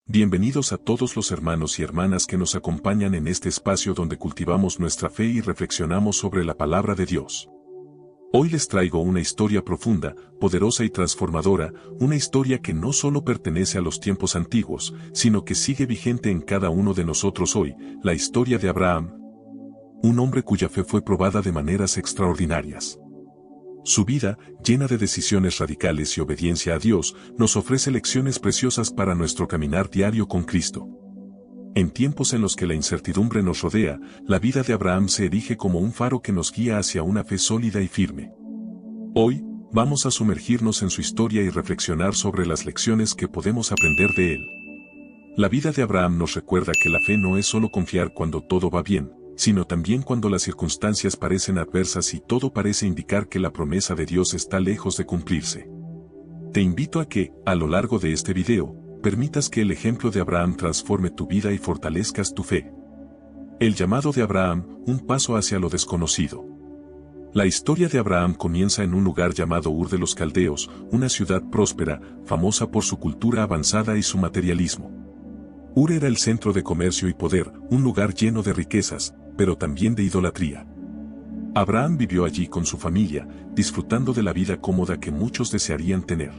Bienvenidos a todos los hermanos y hermanas que nos acompañan en este espacio donde cultivamos nuestra fe y reflexionamos sobre la palabra de Dios. Hoy les traigo una historia profunda, poderosa y transformadora, una historia que no solo pertenece a los tiempos antiguos, sino que sigue vigente en cada uno de nosotros hoy, la historia de Abraham. Un hombre cuya fe fue probada de maneras extraordinarias. Su vida, llena de decisiones radicales y obediencia a Dios, nos ofrece lecciones preciosas para nuestro caminar diario con Cristo. En tiempos en los que la incertidumbre nos rodea, la vida de Abraham se erige como un faro que nos guía hacia una fe sólida y firme. Hoy, vamos a sumergirnos en su historia y reflexionar sobre las lecciones que podemos aprender de él. La vida de Abraham nos recuerda que la fe no es solo confiar cuando todo va bien, sino también cuando las circunstancias parecen adversas y todo parece indicar que la promesa de Dios está lejos de cumplirse. Te invito a que, a lo largo de este video, permitas que el ejemplo de Abraham transforme tu vida y fortalezcas tu fe. El llamado de Abraham, un paso hacia lo desconocido. La historia de Abraham comienza en un lugar llamado Ur de los Caldeos, una ciudad próspera, famosa por su cultura avanzada y su materialismo. Ur era el centro de comercio y poder, un lugar lleno de riquezas, pero también de idolatría. Abraham vivió allí con su familia, disfrutando de la vida cómoda que muchos desearían tener.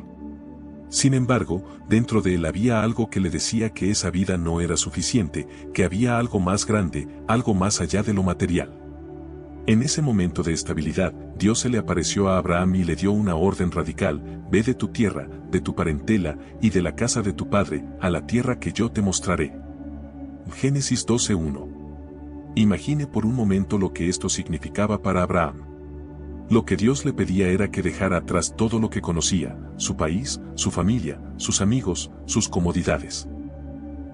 Sin embargo, dentro de él había algo que le decía que esa vida no era suficiente, que había algo más grande, algo más allá de lo material. En ese momento de estabilidad, Dios se le apareció a Abraham y le dio una orden radical: ve de tu tierra, de tu parentela, y de la casa de tu padre, a la tierra que yo te mostraré. Génesis 12:1. Imagine por un momento lo que esto significaba para Abraham. Lo que Dios le pedía era que dejara atrás todo lo que conocía, su país, su familia, sus amigos, sus comodidades.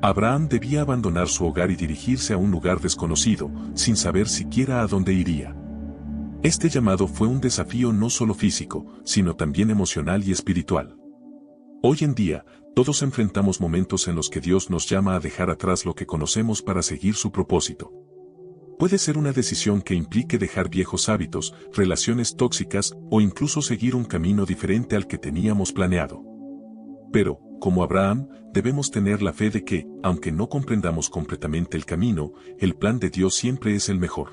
Abraham debía abandonar su hogar y dirigirse a un lugar desconocido, sin saber siquiera a dónde iría. Este llamado fue un desafío no solo físico, sino también emocional y espiritual. Hoy en día, todos enfrentamos momentos en los que Dios nos llama a dejar atrás lo que conocemos para seguir su propósito. Puede ser una decisión que implique dejar viejos hábitos, relaciones tóxicas o incluso seguir un camino diferente al que teníamos planeado. Pero, como Abraham, debemos tener la fe de que, aunque no comprendamos completamente el camino, el plan de Dios siempre es el mejor.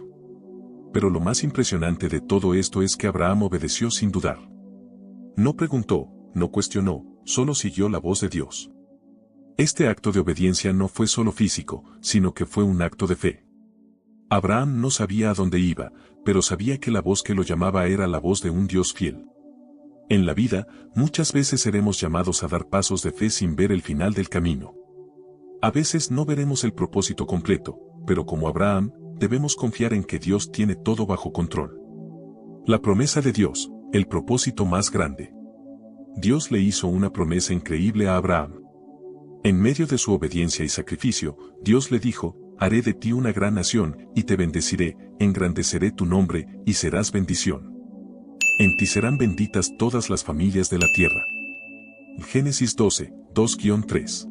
Pero lo más impresionante de todo esto es que Abraham obedeció sin dudar. No preguntó, no cuestionó, solo siguió la voz de Dios. Este acto de obediencia no fue solo físico, sino que fue un acto de fe. Abraham no sabía a dónde iba, pero sabía que la voz que lo llamaba era la voz de un Dios fiel. En la vida, muchas veces seremos llamados a dar pasos de fe sin ver el final del camino. A veces no veremos el propósito completo, pero como Abraham, debemos confiar en que Dios tiene todo bajo control. La promesa de Dios, el propósito más grande. Dios le hizo una promesa increíble a Abraham. En medio de su obediencia y sacrificio, Dios le dijo: haré de ti una gran nación, y te bendeciré, engrandeceré tu nombre, y serás bendición. En ti serán benditas todas las familias de la tierra. Génesis 12, 2-3.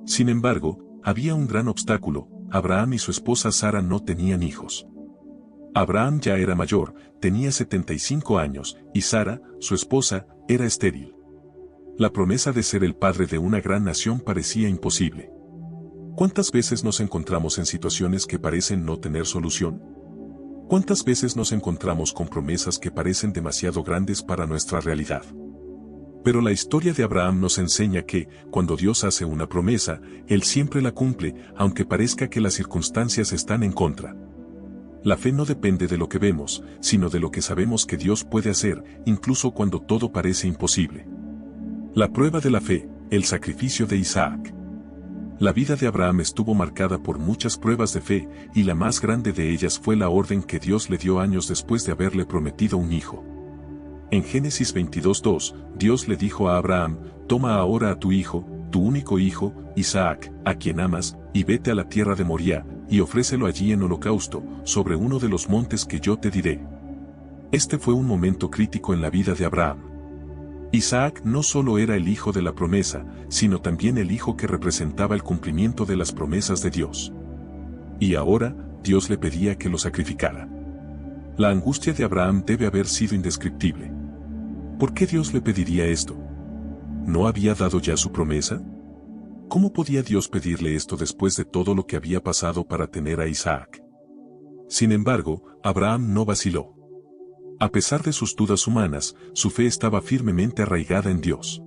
Sin embargo, había un gran obstáculo: Abraham y su esposa Sara no tenían hijos. Abraham ya era mayor, tenía 75 años, y Sara, su esposa, era estéril. La promesa de ser el padre de una gran nación parecía imposible. ¿Cuántas veces nos encontramos en situaciones que parecen no tener solución? ¿Cuántas veces nos encontramos con promesas que parecen demasiado grandes para nuestra realidad? Pero la historia de Abraham nos enseña que, cuando Dios hace una promesa, Él siempre la cumple, aunque parezca que las circunstancias están en contra. La fe no depende de lo que vemos, sino de lo que sabemos que Dios puede hacer, incluso cuando todo parece imposible. La prueba de la fe, el sacrificio de Isaac. La vida de Abraham estuvo marcada por muchas pruebas de fe, y la más grande de ellas fue la orden que Dios le dio años después de haberle prometido un hijo. En Génesis 22:2, Dios le dijo a Abraham: toma ahora a tu hijo, tu único hijo, Isaac, a quien amas, y vete a la tierra de Moriah, y ofrécelo allí en holocausto, sobre uno de los montes que yo te diré. Este fue un momento crítico en la vida de Abraham. Isaac no solo era el hijo de la promesa, sino también el hijo que representaba el cumplimiento de las promesas de Dios. Y ahora, Dios le pedía que lo sacrificara. La angustia de Abraham debe haber sido indescriptible. ¿Por qué Dios le pediría esto? ¿No había dado ya su promesa? ¿Cómo podía Dios pedirle esto después de todo lo que había pasado para tener a Isaac? Sin embargo, Abraham no vaciló. A pesar de sus dudas humanas, su fe estaba firmemente arraigada en Dios.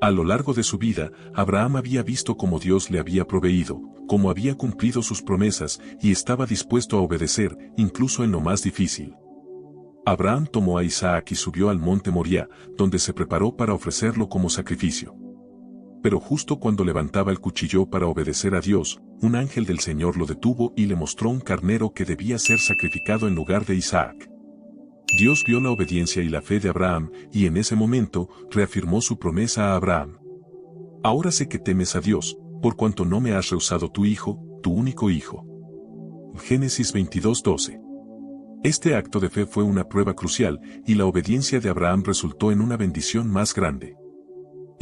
A lo largo de su vida, Abraham había visto cómo Dios le había proveído, cómo había cumplido sus promesas y estaba dispuesto a obedecer, incluso en lo más difícil. Abraham tomó a Isaac y subió al monte Moriah, donde se preparó para ofrecerlo como sacrificio. Pero justo cuando levantaba el cuchillo para obedecer a Dios, un ángel del Señor lo detuvo y le mostró un carnero que debía ser sacrificado en lugar de Isaac. Dios vio la obediencia y la fe de Abraham, y en ese momento, reafirmó su promesa a Abraham. Ahora sé que temes a Dios, por cuanto no me has rehusado tu hijo, tu único hijo. Génesis 22:12. Este acto de fe fue una prueba crucial, y la obediencia de Abraham resultó en una bendición más grande.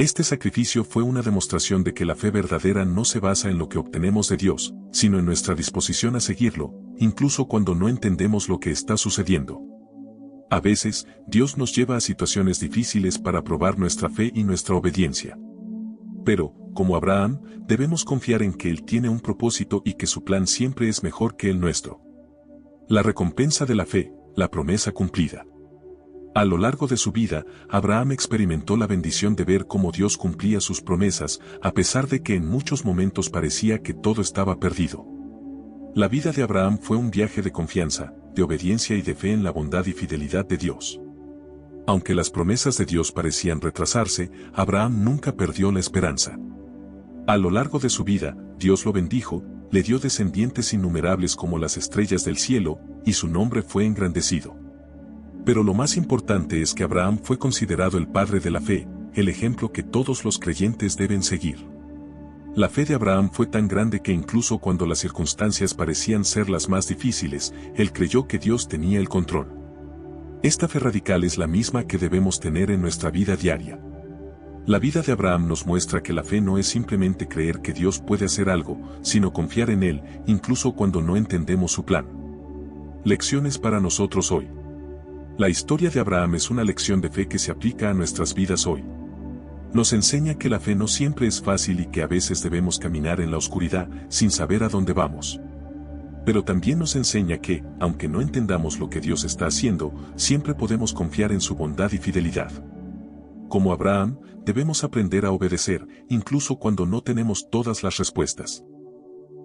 Este sacrificio fue una demostración de que la fe verdadera no se basa en lo que obtenemos de Dios, sino en nuestra disposición a seguirlo, incluso cuando no entendemos lo que está sucediendo. A veces, Dios nos lleva a situaciones difíciles para probar nuestra fe y nuestra obediencia. Pero, como Abraham, debemos confiar en que Él tiene un propósito y que su plan siempre es mejor que el nuestro. La recompensa de la fe, la promesa cumplida. A lo largo de su vida, Abraham experimentó la bendición de ver cómo Dios cumplía sus promesas, a pesar de que en muchos momentos parecía que todo estaba perdido. La vida de Abraham fue un viaje de confianza, de obediencia y de fe en la bondad y fidelidad de Dios. Aunque las promesas de Dios parecían retrasarse, Abraham nunca perdió la esperanza. A lo largo de su vida, Dios lo bendijo, le dio descendientes innumerables como las estrellas del cielo, y su nombre fue engrandecido. Pero lo más importante es que Abraham fue considerado el padre de la fe, el ejemplo que todos los creyentes deben seguir. La fe de Abraham fue tan grande que incluso cuando las circunstancias parecían ser las más difíciles, él creyó que Dios tenía el control. Esta fe radical es la misma que debemos tener en nuestra vida diaria. La vida de Abraham nos muestra que la fe no es simplemente creer que Dios puede hacer algo, sino confiar en Él, incluso cuando no entendemos su plan. Lecciones para nosotros hoy. La historia de Abraham es una lección de fe que se aplica a nuestras vidas hoy. Nos enseña que la fe no siempre es fácil y que a veces debemos caminar en la oscuridad sin saber a dónde vamos. Pero también nos enseña que, aunque no entendamos lo que Dios está haciendo, siempre podemos confiar en su bondad y fidelidad. Como Abraham, debemos aprender a obedecer, incluso cuando no tenemos todas las respuestas.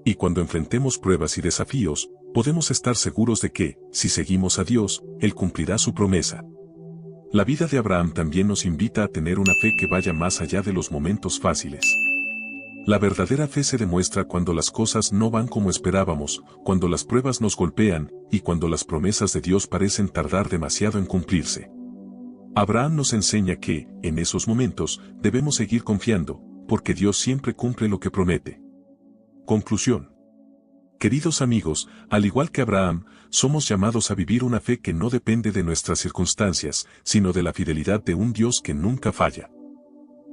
Y cuando enfrentemos pruebas y desafíos, podemos estar seguros de que, si seguimos a Dios, Él cumplirá su promesa. La vida de Abraham también nos invita a tener una fe que vaya más allá de los momentos fáciles. La verdadera fe se demuestra cuando las cosas no van como esperábamos, cuando las pruebas nos golpean, y cuando las promesas de Dios parecen tardar demasiado en cumplirse. Abraham nos enseña que, en esos momentos, debemos seguir confiando, porque Dios siempre cumple lo que promete. Conclusión. Queridos amigos, al igual que Abraham, somos llamados a vivir una fe que no depende de nuestras circunstancias, sino de la fidelidad de un Dios que nunca falla.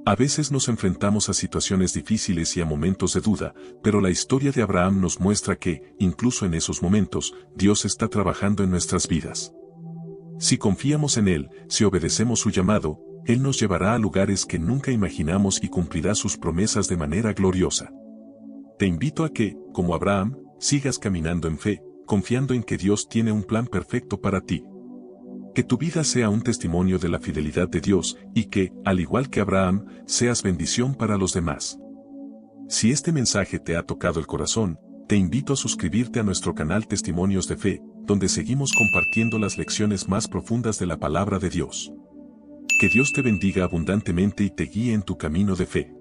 A veces nos enfrentamos a situaciones difíciles y a momentos de duda, pero la historia de Abraham nos muestra que, incluso en esos momentos, Dios está trabajando en nuestras vidas. Si confiamos en Él, si obedecemos su llamado, Él nos llevará a lugares que nunca imaginamos y cumplirá sus promesas de manera gloriosa. Te invito a que, como Abraham, sigas caminando en fe, confiando en que Dios tiene un plan perfecto para ti. Que tu vida sea un testimonio de la fidelidad de Dios y que, al igual que Abraham, seas bendición para los demás. Si este mensaje te ha tocado el corazón, te invito a suscribirte a nuestro canal Testimonios de Fe, donde seguimos compartiendo las lecciones más profundas de la palabra de Dios. Que Dios te bendiga abundantemente y te guíe en tu camino de fe.